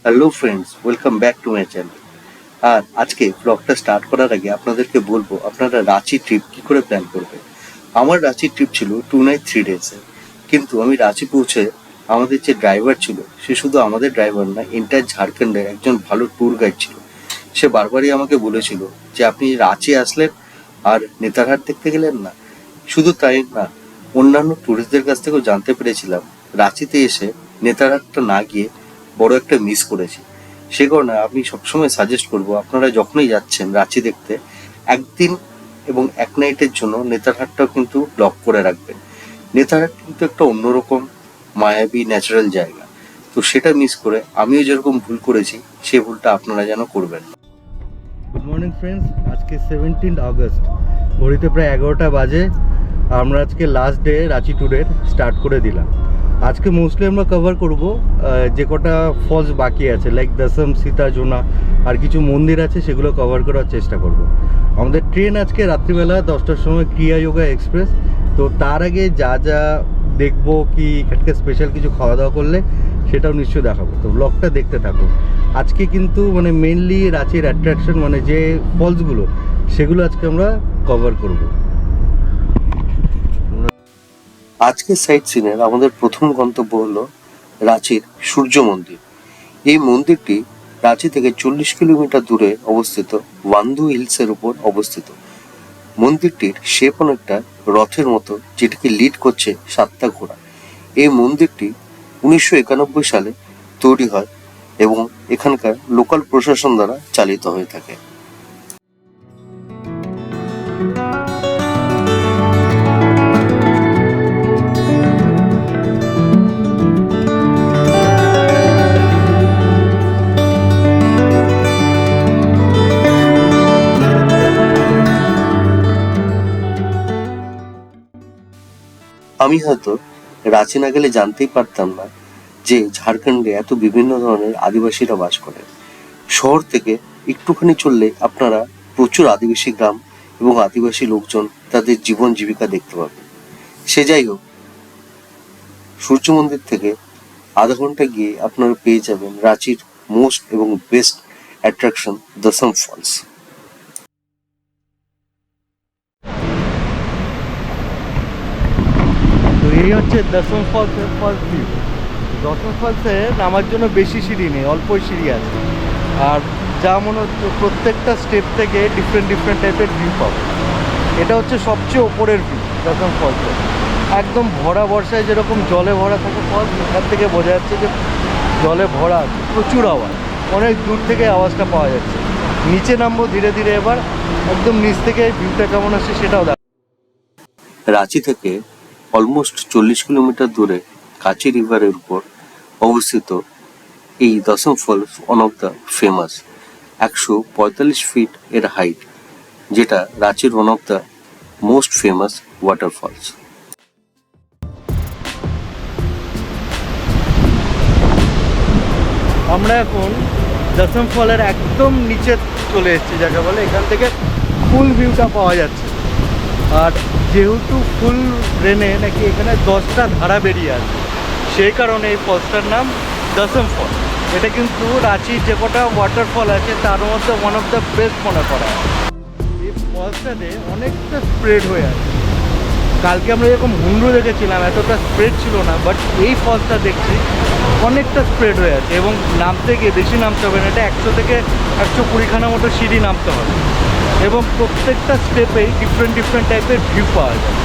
Hello friends, welcome back to my channel. আর আজকে ব্লগটা স্টার্ট করার আগে আপনাদেরকে বলবো আপনারা রাঁচি ট্রিপ কি করে প্ল্যান করবেন। আমার রাঁচি ট্রিপ ছিল 2 নাইট 3 ডেজে, কিন্তু আমি রাঁচি পৌঁছে আমাদের যে ড্রাইভার ছিল সে শুধু আমাদের ড্রাইভার না, এন্টায়ার ঝাড়খণ্ডের একজন ভালো ট্যুর গাইড ছিল। সে বারবারই আমাকে বলেছিল যে আপনি রাঁচি আসলেন আর নেতারহাট দেখতে গেলেন না। শুধু তাই না, অন্যান্য ট্যুরিস্টদের কাছ থেকেও জানতে পেরেছিলাম রাঁচিতে এসে নেতারহাটটা না গিয়ে বড় একটা মিস করেছি। সে কারণে আমি সবসময় সাজেস্ট করব আপনারা যখনই যাচ্ছেন রাঁচি দেখতে, একদিন এবং 1 নাইটের জন্য নেতারহাটটাও কিন্তু ব্লক করে রাখবেন। নেতারহাট কিন্তু একটা অন্যরকম মায়াবী ন্যাচারাল জায়গা, তো সেটা মিস করে আমিও যেরকম ভুল করেছি সেই ভুলটা আপনারা যেন করবেন না। গুড মর্নিং ফ্রেন্ডস, আজকে 17 আগস্ট, ঘড়িতে প্রায় 11টা বাজে। আমরা আজকে লাস্ট ডে রাঁচি ট্যুরের স্টার্ট করে দিলাম। আজকে মোস্টলি আমরা কভার করব যে কটা ফলস বাকি আছে, লাইক দশম, সীতা জোনা, আর কিছু মন্দির আছে, সেগুলো কভার করার চেষ্টা করব। আমাদের ট্রেন আজকে রাত্রিবেলা 10টার সময় ক্রিয়া যোগা এক্সপ্রেস। তো তার আগে যা যা দেখবো, কি এখানকে স্পেশাল কিছু খাওয়া দাওয়া করলে সেটাও নিশ্চয়ই দেখাবো, তো ব্লগটা দেখতে থাকো। আজকে কিন্তু মেনলি রাঁচির অ্যাট্রাকশন যে ফলসগুলো, সেগুলো আজকে আমরা কভার করব। আজকের সাইট সিনের আমাদের প্রথম গন্তব্য হলো রাঁচির সূর্য মন্দির। এই মন্দিরটি রাঁচি থেকে 40 কিলোমিটার দূরে অবস্থিত ওয়ান্দু হিলসের উপর অবস্থিত। মন্দিরটির শেপ অনেকটা রথের মতো, যেটিকে লিড করছে 7টা ঘোড়া। এই মন্দিরটি 1991 সালে তৈরি হয় এবং এখানকার লোকাল প্রশাসন দ্বারা চালিত হয়ে থাকে। আমি হয়তো রাঁচি না গেলে জানতেই পারতাম না যে ঝাড়খণ্ডে এত বিভিন্ন ধরনের আদিবাসীরা বাস করে। শহর থেকে একটুখানি চললে আপনারা প্রচুর আদিবাসী গ্রাম এবং আদিবাসী লোকজন, তাদের জীবন জীবিকা দেখতে পাবেন। সে যাই হোক, সূর্য মন্দির থেকে আধা ঘন্টা গিয়ে আপনারা পেয়ে যাবেন রাঁচির মোস্ট এবং বেস্ট অ্যাট্রাকশন দসম ফলস। তো এই হচ্ছে দশম ফলসের ফার্স্ট ভিউ। দশম ফলসে নামার জন্য বেশি সিঁড়ি নেই, অল্পই সিঁড়ি আছে। আর যা মনে হচ্ছে প্রত্যেকটা স্টেপ থেকে ডিফারেন্ট ডিফারেন্ট টাইপের ভিউ পাবো। এটা হচ্ছে সবচেয়ে ওপরের ভিউ দশম ফলসে। একদম ভরা বর্ষায় যেরকম জলে ভরা থাকে ফলস, এখান থেকে বোঝা যাচ্ছে যে জলে ভরা আছে, প্রচুর আওয়াজ, অনেক দূর থেকে আওয়াজটা পাওয়া যাচ্ছে। নিচে নামবো ধীরে ধীরে, এবার একদম নিচ থেকে ভিউটা কেমন আসছে সেটাও দেখ। রাঁচি থেকে অলমোস্ট 40 কিলোমিটার দূরে কাচি রিভারের উপর অবস্থিত এই Dassam falls one of the famous. 145 feet এর হাইট, যেটা রাঁচির one of the most famous waterfalls. আমরা এখন দশম ফলের একদম নিচে চলে এসেছি, যাকে বলে এখান থেকে ফুল ভিউটা পাওয়া যাচ্ছে। আর যেহেতু ফুল রেনে নাকি এখানে 10টা ধারা বেরিয়ে আছে, সেই কারণে এই ফলসটার নাম দশম ফল। এটা কিন্তু রাঁচির যে কটা ওয়াটারফল আছে তার মধ্যে ওয়ান অফ দ্য বেস্ট মনে করা হয়। এই ফলসটাতে অনেকটা স্প্রেড হয়ে আছে। কালকে আমরা যেরকম হুন্ডু দেখেছিলাম এতটা স্প্রেড ছিল না, বাট এই ফলসটা দেখছি অনেকটা স্প্রেড হয়ে আছে। এবং নামতে গিয়ে বেশি নামতে হবে না, এটা 100 থেকে 120খানা মতো সিঁড়ি নামতে হবে, এবং প্রত্যেকটা স্টেপেই ডিফারেন্ট ডিফারেন্ট টাইপের ভিউ পাওয়া যায়।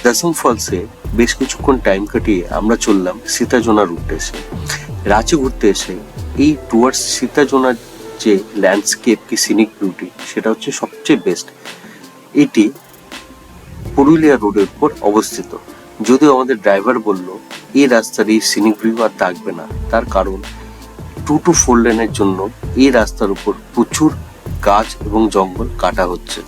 দশম ফলসে বেশ কিছুক্ষণ টাইম কাটিয়ে আমরা চললাম সীতাজোনা রুটে এসে। রাঁচি ঘুরতে এসে এই টুয়ার্ডস সীতাজোনার যে ল্যান্ডস্কেপ কি সিনিক বিউটি, সেটা হচ্ছে সবচেয়ে বেস্ট। এটি পুরুলিয়া রোডের উপর অবস্থিত। যদিও আমাদের ড্রাইভার বলল এই রাস্তার এই সিনিক ভিউ আর থাকবে না, তার কারণ 2 to 4 লেনের জন্য এই রাস্তার উপর প্রচুর গাছ এবং জঙ্গল কাটা হচ্ছে।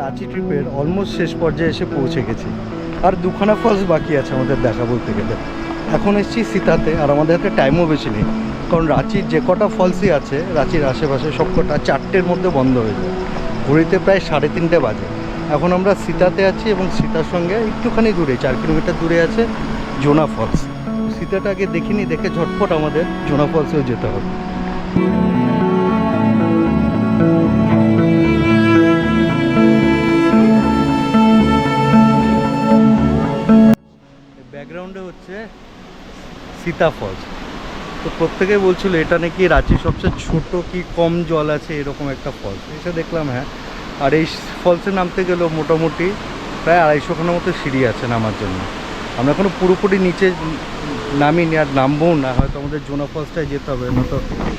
রাঁচি ট্রিপের অলমোস্ট শেষ পর্যায়ে এসে পৌঁছে গেছি, আর দুখানা ফলস বাকি আছে আমাদের দেখা বলতে গেলে। এখন এসেছি সীতাতে, আর আমাদের হাতে টাইমও বেশি নেই, কারণ রাঁচির যে কটা ফলসই আছে রাঁচির আশেপাশে সব কটা 4টের মধ্যে বন্ধ হয়ে যায়। ঘড়িতে প্রায় 3:30 বাজে। এখন আমরা সীতাতে আছি এবং সীতার সঙ্গে একটুখানি দূরে 4 কিলোমিটার দূরে আছে জোনা ফলস। সীতাটা আগে দেখিনি, দেখে ঝটপট আমাদের জোনা ফলসেও যেতে হবে। ব্যাকগ্রাউন্ডে হচ্ছে সীতা ফলস। তো প্রত্যেকে বলছিল এটা নাকি রাঁচির সবচেয়ে ছোট কি কম জল আছে এরকম একটা ফলস। এসে দেখলাম হ্যাঁ, আর এই ফলসে নামতে গেলেও মোটামুটি প্রায় 250খানা মতো সিঁড়ি আছে নামার জন্য। আমরা এখনও পুরোপুরি নিচে নামিনি, আর নামবও না, হয়তো আমাদের জোনা ফলসটায় যেতে হবে, নয়তো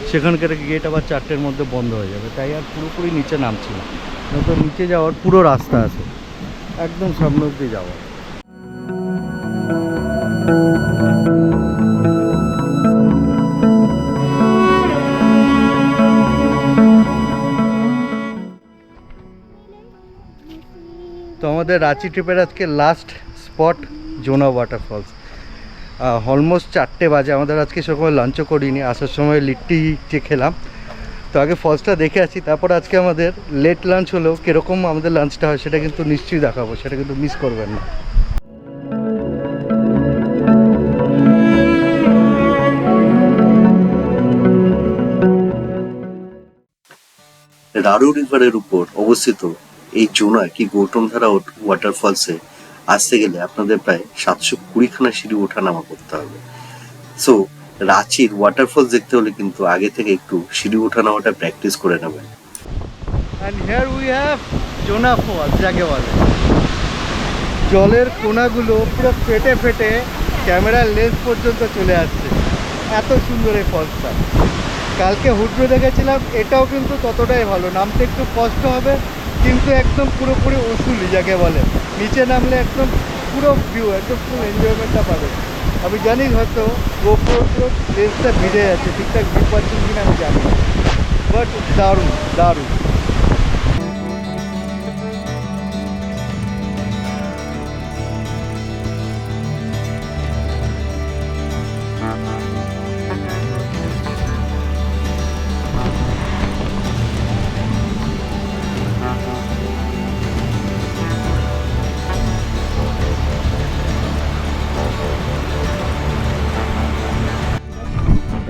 সেখানকার গেট আবার 4টের মধ্যে বন্ধ হয়ে যাবে, তাই আর পুরোপুরি নিচে নামছি না, নয়তো নিচে যাওয়ার পুরো রাস্তা আছে একদম সামনে অব্দি যাওয়ার। তো আমাদের রাঁচি ট্রিপের আজকে লাস্ট স্পট জোনা ওয়াটারফলস। অলমোস্ট 4টে বাজে, আমাদের আজকে সেরকম লাঞ্চও করিনি, আসার সময় লিট্টি যে খেলাম। তো আগে ফলসটা দেখে আসি, তারপর আজকে আমাদের লেট লাঞ্চ হলেও কীরকম আমাদের লাঞ্চটা হয় সেটা কিন্তু নিশ্চয়ই দেখাবো, সেটা কিন্তু মিস করবেন না। রারু রিভারের উপর অবস্থিত এই জোনা কি গৌতমধারা ওয়াটারফলসে আসতে গেলে আপনাদের প্রায় 720খানা সিঁড়ি ওঠানামা করতে হবে। সো রাঁচির ওয়াটারফলস দেখতে হলে কিন্তু আগে থেকে একটু সিঁড়ি ওঠানামাটা প্র্যাকটিস করে নেবেন। And here we have Jonha Falls, যাকে বলে জলের কোনাগুলো পুরো ফেটে ফেটে ক্যামেরার লেন্স পর্যন্ত চলে আসছে, এত সুন্দর এই ফলসটা। কালকে হুড্রো দেখেছিলাম, এটাও কিন্তু ততটাই ভালো, নামতে একটু কষ্ট হবে কিন্তু একদম পুরোপুরি উসুলি যাকে বলে, নিচে নামলে একদম পুরো ভিউ, একদম ফুল এনজয়মেন্টটা পাবে। আমি জানি হয়তো গোপ্রো লেন্সটা ভিজে যাচ্ছে, ঠিকঠাক ভিউ পাচ্ছেন কিনা আমি জানি, বাট দারুণ দারুণ।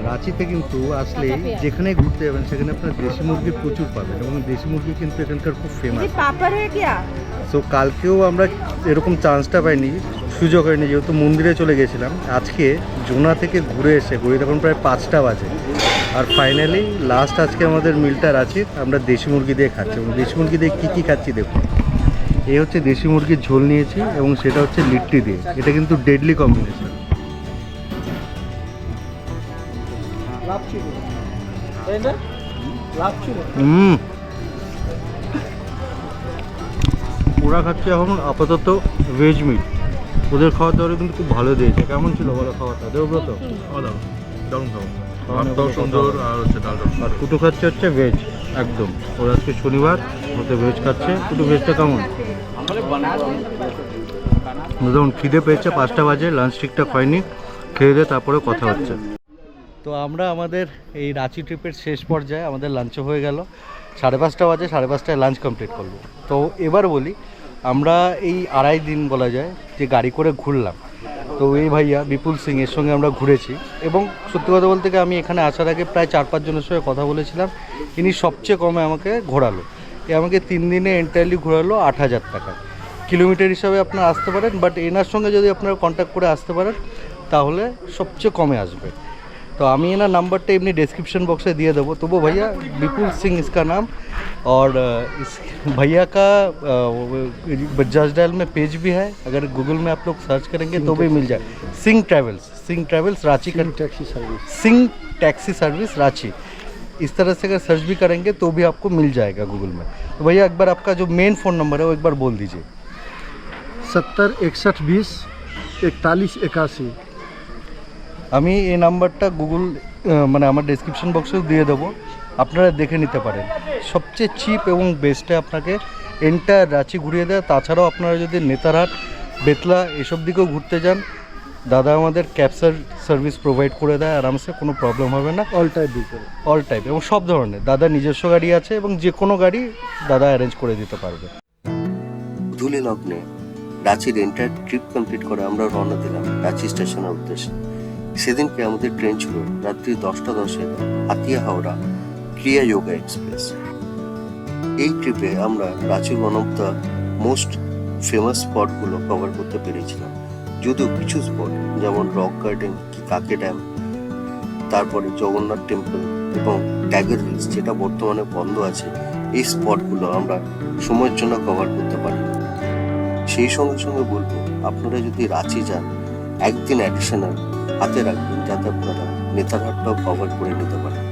রাঁচিতে কিন্তু আসলে যেখানে ঘুরতে যাবেন সেখানে আপনার দেশি মুরগি প্রচুর পাবেন, এবং দেশি মুরগি কিন্তু এখানকার খুব ফেমাস। সো কালকেও আমরা এরকম চান্সটা পাইনি, সুযোগ হয়নি, যেহেতু মন্দিরে চলে গেছিলাম। আজকে জোনা থেকে ঘুরে এসে ঘুরে তখন প্রায় 5টা বাজে, আর ফাইনালি লাস্ট আজকে আমাদের মিলটা রাঁচির আমরা দেশি মুরগি দিয়ে খাচ্ছি। এবং দেশি মুরগি দিয়ে কী কী খাচ্ছি দেখুন। এই হচ্ছে দেশি মুরগির ঝোল নিয়েছি, এবং সেটা হচ্ছে লিট্টি দিয়ে। এটা কিন্তু ডেডলি কম্বিনেশন। ওরা খাচ্ছে এখন আপাতত ভেজ মিট, ওদের খাওয়া দাওয়া কিন্তু খুব ভালো দিয়েছে। কেমন ছিল বলো খাওয়াটা দেবব্রত? দারুণ খাবার, সুন্দর, আর হচ্ছে ডাল। আর কুটু খাচ্ছে হচ্ছে ভেজ একদম, ওরা আজকে শনিবার ওতে ভেজ খাচ্ছে। কুটু ভেজটা কেমন? দেখুন খিদে পেয়েছে, 5টা বাজে, লাঞ্চ ঠিকঠাক হয়নি, খেয়ে দিয়ে তারপরে কথা হচ্ছে। তো আমরা আমাদের এই রাঁচি ট্রিপের শেষ পর্যায়ে, আমাদের লাঞ্চও হয়ে গেল, 5:30 বাজে, 5:30টায় লাঞ্চ কমপ্লিট করবো। তো এবার বলি, আমরা এই 2.5 দিন বলা যায় যে গাড়ি করে ঘুরলাম। তো এই ভাইয়া বিপুল সিং, এর সঙ্গে আমরা ঘুরেছি, এবং সত্যি কথা বলতে আমি এখানে আসার আগে প্রায় 4-5 জনের সঙ্গে কথা বলেছিলাম। ইনি সবচেয়ে কমে আমাকে ঘোরালো, আমাকে 3 দিনে এন্টারলি ঘোরালো 8,000 টাকা। কিলোমিটার হিসাবে আপনারা আসতে পারেন, বাট এনার সঙ্গে যদি আপনারা কন্ট্যাক্ট করে আসতে পারেন তাহলে সবচেয়ে কমে আসবে। तो আমি এনার নাম্বারটা এমনি डिस्क्रिप्शन बॉक्स में दिए देवो। तो वो भैया विपुल सिंह इसका नाम, और इस भैया का बजाज डायल में पेज भी है, अगर गूगल में आप लोग सर्च करेंगे तो भी मिल जाए। सिंह ट्रैवल्स रांची का सिंह टैक्सी सर्विस रांची, इस तरह से अगर सर्च भी करेंगे तो भी आपको मिल जाएगा गूगल में। तो भैया एक बार आपका जो मेन फ़ोन नंबर है वो एक बार बोल दीजिए। 70 61 20 41 81। আমি এই নাম্বারটা গুগল মানে আমার ডেসক্রিপশন বক্সেও দিয়ে দেবো, আপনারা দেখে নিতে পারেন। সবচেয়ে চিপ এবং বেস্টে আপনাকে এন্টায়ার রাঁচি ঘুরিয়ে দেয়। তাছাড়াও আপনারা যদি নেতারহাট, বেতলা এসব দিকেও ঘুরতে যান, দাদা আমাদের ক্যাবসার সার্ভিস প্রোভাইড করে দেয় আরামসে, কোনো প্রবলেম হবে না। All type vehicle. All type এবং সব ধরনের, দাদা নিজস্ব গাড়ি আছে এবং যে কোনো গাড়ি দাদা অ্যারেঞ্জ করে দিতে পারবে। ধুলি লগ্নে রাঁচির এন্টায়ার ট্রিপ কমপ্লিট করে আমরা রওনা দিলাম রাঁচি স্টেশনের উদ্দেশ্যে। সেদিনকে আমাদের ট্রেন ছিল রাত্রি 10:10 হাতিয়া হাওড়া ক্রিয়া যোগা এক্সপ্রেস। এই ট্রিপে আমরা রাঁচির one of the most famous স্পটগুলো কভার করতে পেরেছিলাম। যদিও কিছু স্পট যেমন রক গার্ডেন, কি কাকে ড্যাম, তারপরে জগন্নাথ টেম্পল এবং ট্যাগর হিলস যেটা বর্তমানে বন্ধ আছে, এই স্পটগুলো আমরা সময়ের জন্য কভার করতে পারি। সেই সঙ্গে সঙ্গে বলবো, আপনারা যদি রাঁচি যান একদিন অ্যাডিশনাল হাতে রাখবেন, যাতে আপনারা নেতারহাটটাও কভার করে নিতে পারেন।